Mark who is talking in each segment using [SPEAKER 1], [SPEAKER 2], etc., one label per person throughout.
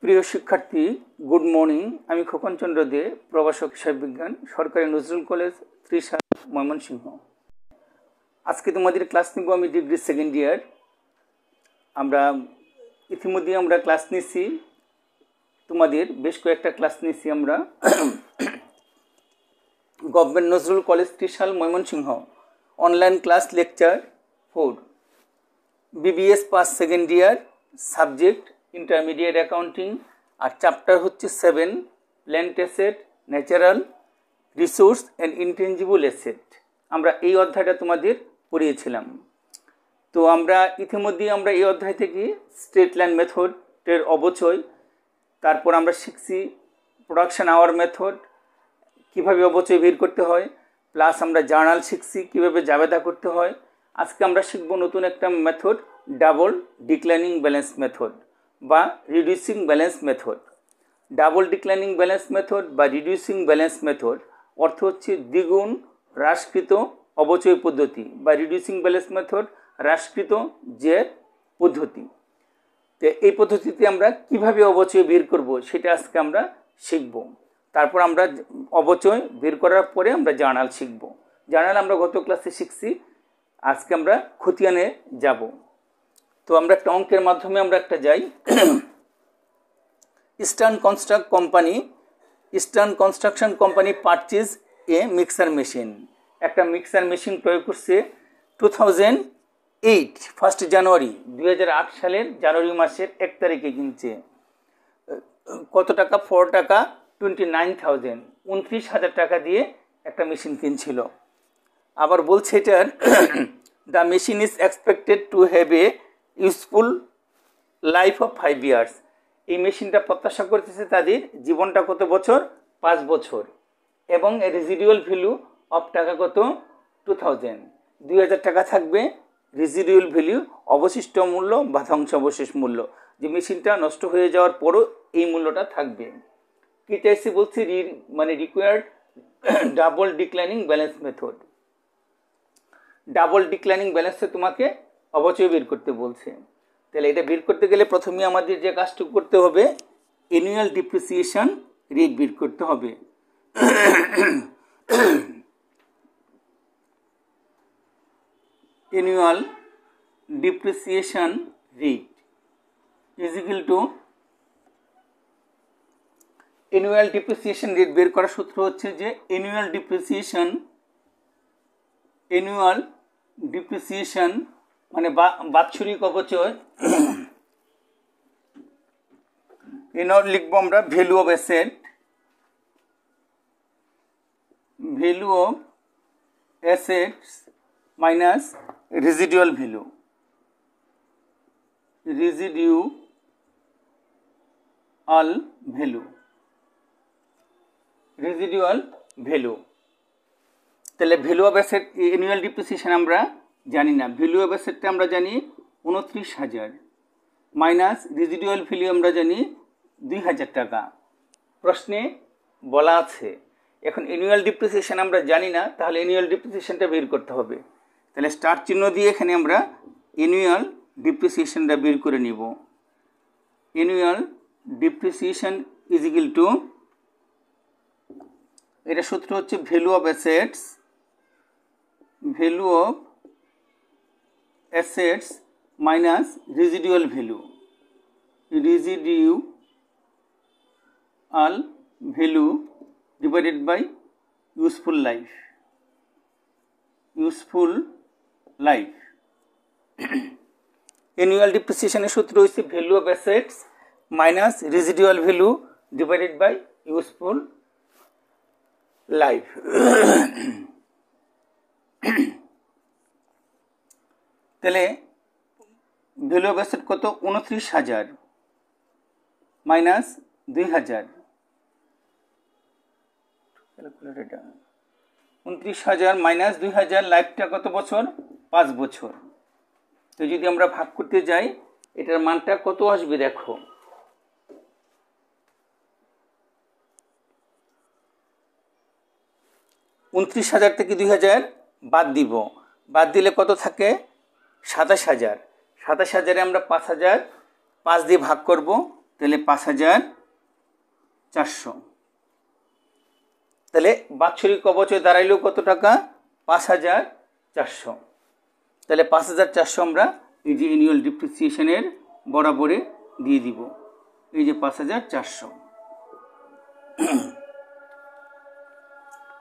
[SPEAKER 1] প্রিয় শিক্ষার্থী, good morning. আমি খোকন চন্দ্র দে, প্রভাষক হিসাব বিজ্ঞান, সরকারি নজরুল কলেজ, ত্রিশাল, ময়মনসিংহ। আজকে তোমাদের ক্লাস নিব আমি ডিগ্রি সেকেন্ড ইয়ার। আমরা ইতিমধ্যে ক্লাস নিচ্ছি, তোমাদের বেশ কয়েকটা ক্লাস নিচ্ছি আমরা government Nazrul college, Trishal, Mymensingh. Online class lecture 4, BBS pass second year, subject intermediate accounting, আর চ্যাপ্টার হচ্ছে 7, plant asset, natural resource and intangible asset. আমরা এই অধ্যায়টা তোমাদের পড়িয়েছিলাম। তো আমরা ইতিমধ্যে এই অধ্যায় থেকে স্ট্রেট লাইন মেথডের অবচয়, তারপর আমরা শিখছি প্রোডাকশন আওয়ার মেথড, কীভাবে অবচয় বের করতে হয়, প্লাস আমরা জার্নাল শিখছি কীভাবে জাবেদা করতে হয়। আজকে আমরা শিখব নতুন একটা method, double declining balance method বা reducing balance method. Double declining balance method বা রিডিউসিং ব্যালেন্স মেথড অর্থ হচ্ছে দ্বিগুণ হ্রাসকৃত অবচয় পদ্ধতি বা রিডিউসিং ব্যালেন্স মেথড, হ্রাসকৃত যে পদ্ধতি। তো এই পদ্ধতিতে আমরা কিভাবে অবচয় বের করব সেটা আজকে আমরা শিখব। তারপর আমরা অবচয় বের করার পরে আমরা জার্নাল শিখব। জার্নাল আমরা গত ক্লাসে শিখছি, আজকে আমরা খতিয়ানে যাব। তো আমরা একটা অঙ্কের মাধ্যমে আমরা একটা যাই। ইস্টার্ন কনস্ট্রাকশন কোম্পানি পারচেজ এ মিক্সার মেশিন। একটা মিক্সার মেশিন ক্রয় করছে 2008 1 জানুয়ারি 2008 সালের জানুয়ারি মাসের 1 তারিখে কিনছে। কত টাকা? 4 টাকা 29,000, 29,000 টাকা দিয়ে একটা মেশিন কিনছিল। আবার বলছে এটার the machine is expected to have a useful life of 5 years। এই মেশিনটা প্রত্যাশা করতেছে তাদের জীবনটা কত বছর? 5 বছর। এবং রেজিডুয়াল ভ্যালু অফ টাকা কত? 2000 টাকা থাকবে রেজিডুয়াল ভ্যালু, অবশিষ্ট মূল্য বা ধ্বংসাবশেষ মূল্য, যে মেশিনটা নষ্ট হয়ে যাওয়ার পরও এই মূল্যটা থাকবে। কি চাইছি বলছি? Required double declining balance method. Double declining ব্যালেন্সে তোমাকে অবচয় বের করতে বলছে। তাহলে এটা বের করতে গেলে প্রথমে আমাদের যে কাজটুকু করতে হবে, অ্যানুয়াল ডিপ্রিসিয়েশন রেট বের করতে হবে। Annual depreciation rate is equal two, annual depreciation rate বের করার সূত্র হচ্ছে যে অ্যানুয়াল ডিপ্রিসিয়েশন মানে বাৎসরিক অবচয়। এনার লিখবো আমরা value of asset minus residual value তাহলে value of asset annual depreciation আমরা জানি না। ভ্যালু অফ অ্যাসেটটা আমরা জানি 29,000 মাইনাস রেজিডুয়াল ভ্যালু আমরা জানি 2,000 টাকা। প্রশ্নে বলা আছে, এখন অ্যানুয়াল ডিপ্রিসিয়েশন আমরা জানি না, তাহলে অ্যানুয়াল ডিপ্রিসিয়েশনটা বের করতে হবে। তাহলে স্টার চিহ্ন দিয়ে এখানে আমরা অ্যানুয়াল ডিপ্রিসিয়েশনটা বের করে নিব। Annual depreciation is equal to, এটা সূত্র হচ্ছে value of assets minus residual value divided by useful life. Annual ডিপ্রিসিয়েশনের সূত্র হচ্ছে value of assets minus residual value divided by useful life. তাহলে ভ্যালু অফ অ্যাসেট কত? 29,000 মাইনাস 2,000, 29,000 মাইনাস 2,000, লাইফটা কত বছর? 5 বছর। তো যদি আমরা ভাগ করতে যাই, এটার মানটা কত আসবে দেখো। 29,000 থেকে 2,000 বাদ দিব, বাদ দিলে কত থাকে? 27,000। 27,000-এ আমরা 5,000 5 দিয়ে ভাগ করব, তাহলে 5,400। তাহলে বাৎসরিক অবচয় দাঁড়াইলো কত টাকা? 5,400। তাহলে 5,400 আমরা এই যে অ্যানুয়াল ডিপ্রিসিয়েশনের বরাবরে দিয়ে দিব, এই যে 5,400।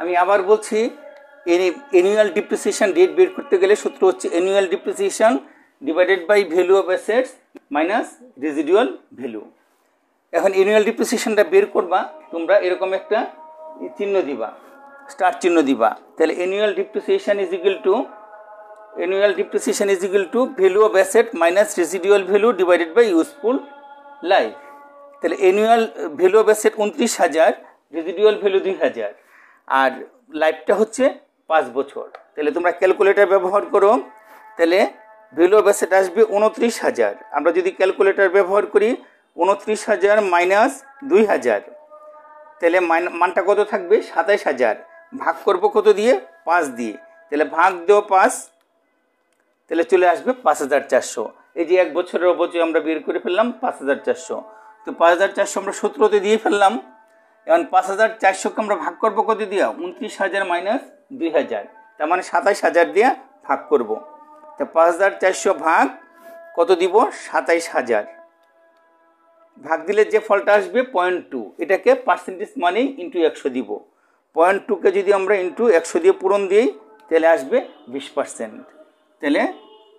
[SPEAKER 1] আমি আবার বলছি, অ্যানুয়াল ডিপ্রিসিয়েশন রেট বের করতে গেলে সূত্র হচ্ছে annual depreciation divided by value of assets minus residual value. এখন অ্যানুয়াল ডিপ্রিসিয়েশনটা বের করবা, তোমরা এরকম একটা চিহ্ন দিবা, স্টার চিহ্ন দিবা। তাহলে annual depreciation is equal to value of asset minus residual value divided by useful life. তাহলে annual value of asset 29,000, residual value 2,000, আর লাইফটা হচ্ছে 5 বছর। তাহলে তোমরা ক্যালকুলেটর ব্যবহার করো, তাহলে ভ্যালু অফ অ্যাসেট আসবে 29,000। আমরা যদি ক্যালকুলেটর ব্যবহার করি 29,000 মাইনাস 2,000, তাহলে মানটা কত থাকবে? 27,000। ভাগ করব কত দিয়ে? 5 দিয়ে। তাহলে ভাগ দেও 5, তাহলে চলে আসবে 5,400। এই যে 1 বছরের অবচয় আমরা বের করে ফেললাম 5,400। তো 5,400 আমরা সূত্রতে দিয়ে ফেললাম। এখন 5,400কে আমরা ভাগ করব কত দিয়া? 29,000 মাইনাস 2,000, তার মানে 27,000 দিয়ে ভাগ করব। তো 5,400 ভাগ কত দিব? 27,000। ভাগ দিলে যে ফলটা আসবে 0.2, এটাকে পার্সেন্টেজ মানে ইন্টু 100 দিব। 0.2কে যদি আমরা ইন্টু 100 দিয়ে পূরণ দিই তাহলে আসবে 20%। তাহলে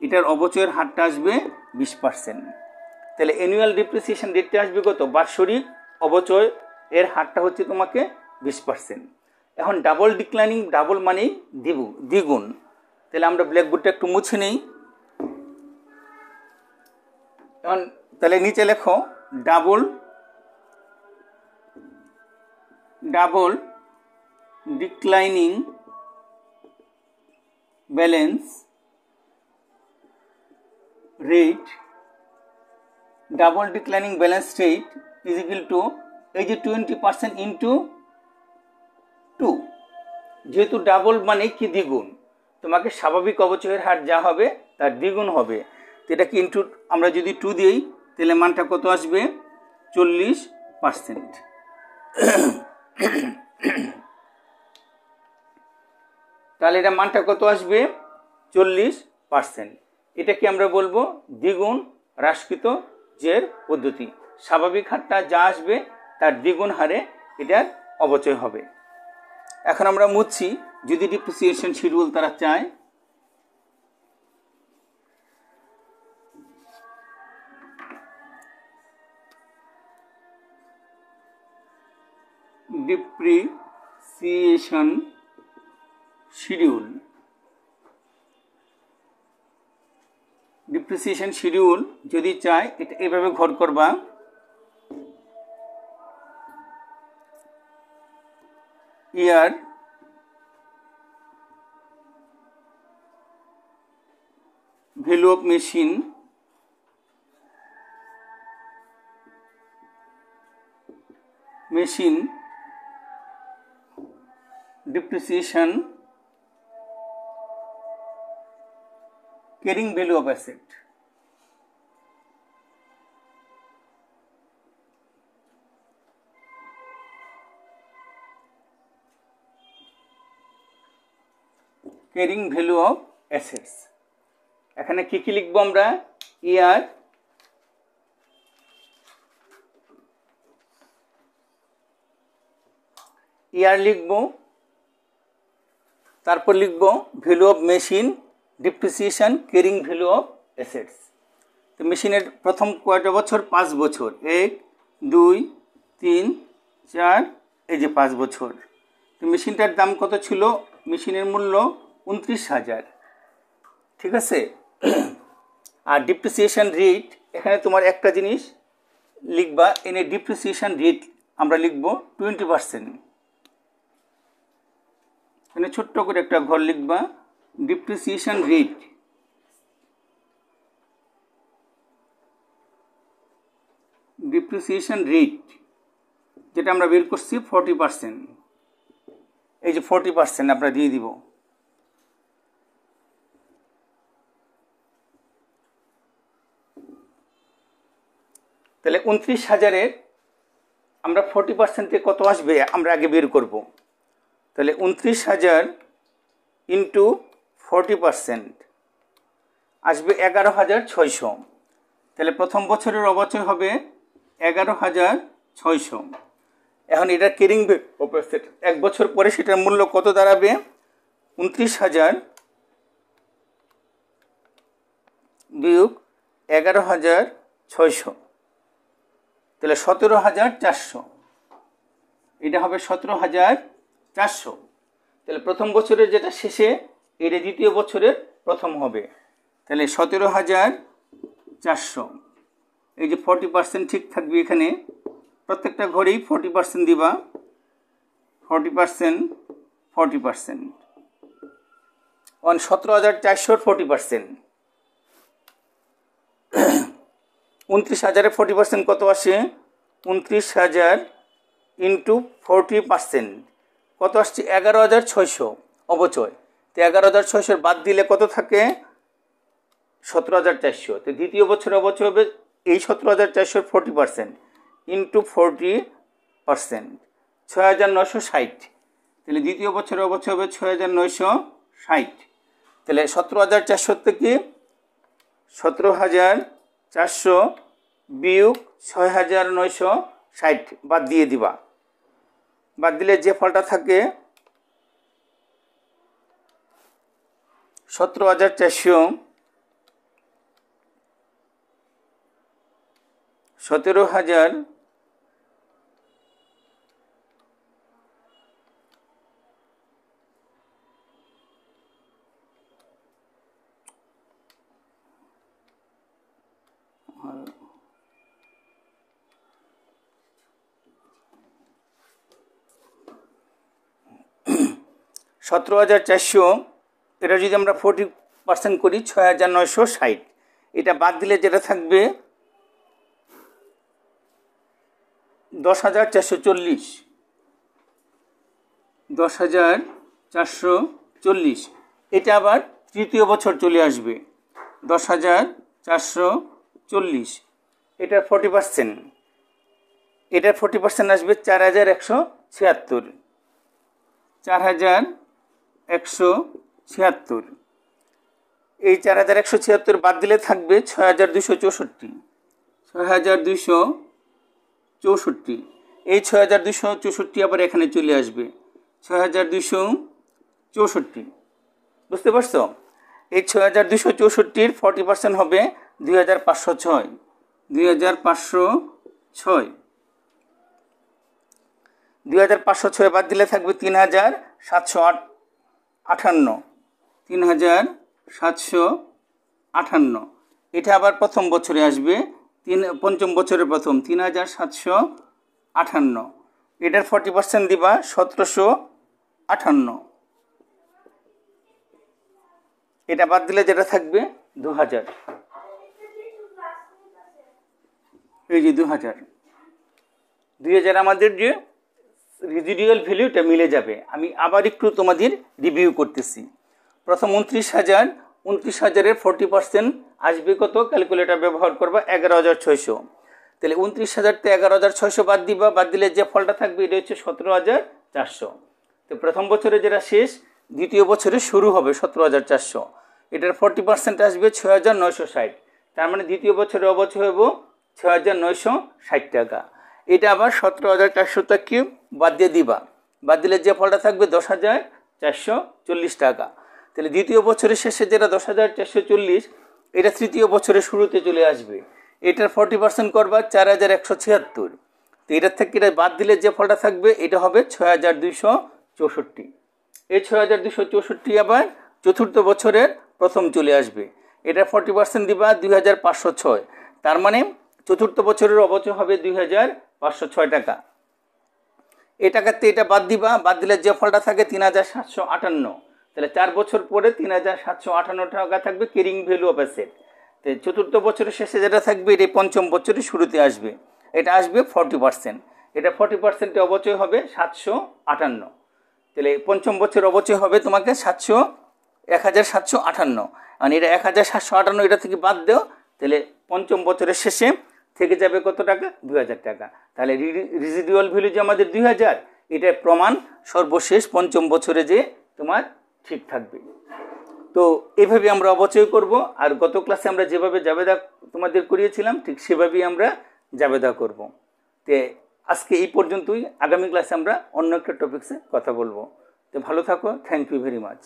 [SPEAKER 1] এটার অবচয়ের হারটা আসবে 20%। তাহলে অ্যানুয়াল ডিপ্রিসিয়েশন রেটটা আসবে কত? বাৎসরিক অবচয় এর হারটা হচ্ছে তোমাকে 20%। এখন ডাবল ডিক্লাইনিং, ডাবল মানেই দ্বিগুণ। তাহলে আমরা ব্ল্যাকবোর্ডটা একটু মুছে নেই। এখন তাহলে নিচে লেখো double declining balance rate, double declining balance rate is equal two এই যে 20% ইন্টু 2। যেহেতু ডাবল মানে কি দ্বিগুণ, তোমাকে স্বাভাবিক অবচয়ের হার যা হবে তার দ্বিগুণ হবে। তো এটাকে ইন্টু আমরা যদি 2 দিই তাহলে মানটা কত আসবে? 40%। তাহলে এটা মানটা কত আসবে? 40%। এটাকে আমরা বলবো দ্বিগুণ হ্রাসকৃত জের পদ্ধতি। স্বাভাবিক হারটা যা আসবে তার দ্বিগুণ হারে এটার অবচয় হবে। এখন আমরা মুছছি, যদি ডিপ্রিসিয়েশন শিডিউল তারা চায়। ডিপ্রিসিয়েশন শিডিউল যদি চায় এটা এভাবে ঘর করবা। Year value of machine depreciation carrying value of asset। carrying value of assets, এখানে কি কি লিখবো আমরা? ইয়ার লিখবো, তারপর লিখবো value of machine depreciation carrying value of assets. তো মেশিনের প্রথম কয়টা বছর? 5 বছর। 1 2 3 4, এই যে 5 বছর। তো মেশিনটার দাম কত ছিল? মেশিনের মূল্য 29,000, ঠিক আছে। আর ডিপ্রিসিয়েশন রেট, এখানে তোমার একটা জিনিস লিখবা, এনে ডিপ্রিসিয়েশন রেট আমরা লিখবো 20%। এখানে ছোট্ট করে একটা ঘর লিখবা, ডিপ্রিসিয়েশন রেট যেটা আমরা বের করছি 40%। এই যে 40% আমরা দিয়ে দিব। তাহলে 29,000-এর আমরা 40%-এ কত আসবে আমরা আগে বের করব। তাহলে 29,000 ইন্টু 40% আসবে 11,600। তাহলে প্রথম বছরের অবচয় হবে 11,600। এখন এটা কেরিং অপোজিট, 1 বছর পরে সেটার মূল্য কত দাঁড়াবে? 29,000 বিয়োগ 11,600, তাহলে 17,400। এটা হবে 17,400। তাহলে প্রথম বছরের যেটা শেষে এটা দ্বিতীয় বছরের প্রথম হবে। তাহলে 17,400, এই যে 40% ঠিক থাকবে এখানে, প্রত্যেকটা ঘরেই 40% দিবা, 40%, 40%, 17,400 40%। 29,000-এ 40% কত আসে? 29,000 ইন্টু 40% কত আসছে? 11,600 অবচয়। তো 11,600 বাদ দিলে কত থাকে? 17,400। তো দ্বিতীয় বছরে অবচয় হবে এই 17,400 40% ইন্টু 40%, 6,960। তাহলে দ্বিতীয় বছরে অবচয় হবে 6,960। তাহলে 17,400 থেকে 17,400 বিয়োগ 6,960 বাদ দিয়ে দিবা। বাদ দিলে যে ফলটা থাকে 17,400 17,000 17,400 এটা যদি আমরা 40% করি 6,960। এটা বাদ দিলে যেটা থাকবে 10,440, 10,440। এটা আবার তৃতীয় বছর চলে আসবে 10,440। এটার 40%, এটার 40% আসবে 4,176, 4,176। এই 4,176 বাদ দিলে থাকবে 6,264, 6,264। এই 6,264 আবার এখানে চলে আসবে 6,264। বুঝতে পারছো? এই 6,264-র 40% হবে 2,506, 2,506। 2,506 বাদ দিলে থাকবে 3,758, 3,758। এটা আবার প্রথম বছরে আসবে, পঞ্চম বছরের প্রথম 3,758। এটার 40% দিবা 1,758। এটা বাদ দিলে যেটা থাকবে 2,000। এই যে 2,000 আমাদের যে রেজিডুয়াল ভ্যালুটা মিলে যাবে। আমি আবার একটু তোমাদের রিভিউ করতেছি। প্রথম 29,000-এর 40% আসবে কত? ক্যালকুলেটর ব্যবহার করবা 11,600। তাহলে 29,000-তে 11,600 বাদ দিবা, বাদ দিলে যে ফলটা থাকবে এটা হচ্ছে 17,400। তো প্রথম বছরে যেটা শেষ, দ্বিতীয় বছরে শুরু হবে 17,400। এটার 40% আসবে 6,960। তার মানে দ্বিতীয় বছরে অবচয় হইব 6,960 টাকা। এটা আবার 17,400 বাদ দিয়ে দিবা, বাদ দিলে যে ফলটা থাকবে 10,440 টাকা। তাহলে দ্বিতীয় বছরের শেষে যেটা 10,440, এটা তৃতীয় বছরের শুরুতে চলে আসবে। এটার 40% করবা 4,176। তো এটার থেকে এটা বাদ দিলে যে ফলটা থাকবে এটা হবে 6,264। এই 6,264 আবার চতুর্থ বছরের প্রথম চলে আসবে। এটা 40% দিবা 2,506। তার মানে চতুর্থ বছরের অবচয় হবে 2,506 টাকা। এই টাকাতে এটা বাদ দিবা, বাদ দিলে যে ফলটা থাকে 3,758। তাহলে 4 বছর পরে 3,758 টাকা থাকবে ক্যারিং ভ্যালু অফ অ্যাসেট। তো চতুর্থ বছরের শেষে যেটা থাকবে এটা পঞ্চম বছরের শুরুতে আসবে, এটা আসবে 40%। এটা 40%-এ অবচয় হবে 758। তাহলে পঞ্চম বছর অবচয় হবে তোমাকে 1,758। মানে এটা 1,758 এটা থেকে বাদ দেও, তাহলে পঞ্চম বছরের শেষে থেকে যাবে কত টাকা, 2000 টাকা। তাহলে রিজিডুয়াল ভ্যালু যে আমাদের 2000, এটার প্রমাণ সর্বশেষ পঞ্চম বছরে যে তোমার ঠিক থাকবে। তো এভাবে আমরা অবচয় করব, আর গত ক্লাসে আমরা যেভাবে জাবেদা তোমাদের করিয়েছিলাম ঠিক সেভাবেই আমরা জাবেদা করব। তো আজকে এই পর্যন্তই, আগামী ক্লাসে আমরা অন্য একটা টপিকসে কথা বলবো। তো ভালো থাকো, থ্যাংক ইউ ভেরি মাচ।